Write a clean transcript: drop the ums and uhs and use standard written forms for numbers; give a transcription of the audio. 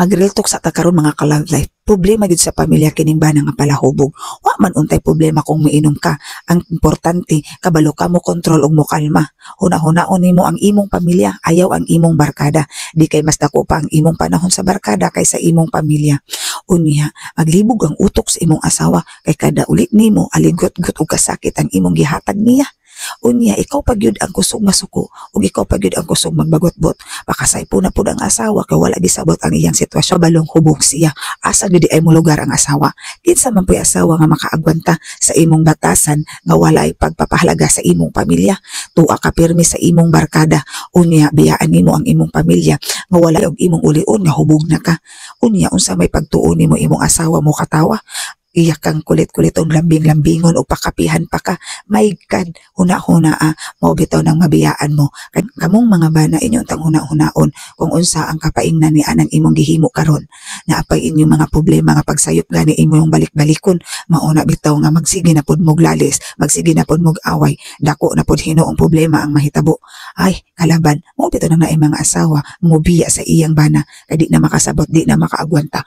Mag-real talk sa ta karon mga ka-love life. Problema gid sa pamilya kining bana nga palahubog. Wa man untay problema kung miinom ka. Ang importante kabalo ka mo kontrol ug mo kalma. Huna-hunaon nimo ang imong pamilya, ayaw ang imong barkada. Di kay mas dako pa ang imong panahon sa barkada kaysa imong pamilya. Unya, maglibog ang utok sa imong asawa kay kada ulit nimo aligot-gut ug kasakit ang imong gihatag niya. Unya, ikaw pagyud ang kusog masuko ug ikaw pagyud ang kusog magbagot-bot. Pakasay po na pud ang asawa kay wala gisabot ang iyang sitwasyon. Balong hubog siya. Asa gyud ay mo lugar ang asawa. Kinsa man po'y asawa nga makaagwanta sa imong batasan nga walay pagpapahalaga sa imong pamilya. Tuwa ka pirmi sa imong barkada. Unya, biyaan nimo ang imong pamilya nga walay og imong ulion nga hubog na ka. Unya, unsa may pagtuon nimo imong asawa mo katawa? Iyak kang kulit-kuliton lambing-lambingon o pakapihan pa ka, may God, huna-huna mao bitaw ng mabiyaan mo. Kamong mga bana inyong tang huna-hunaon kung unsa ang kapaingnan ni anang imong gihimo karon. Naapay inyong mga problema nga pagsayop gani imong balik-balikon, mauna bitaw nga magsige na pud mog lalis, magsige na pud mog away, dako na pud hinuong problema ang mahitabo. Ay, kalaban, mao bitaw nang naay mga asawa, mubiya sa iyang bana, kay di na makasabot, di na makaagwanta.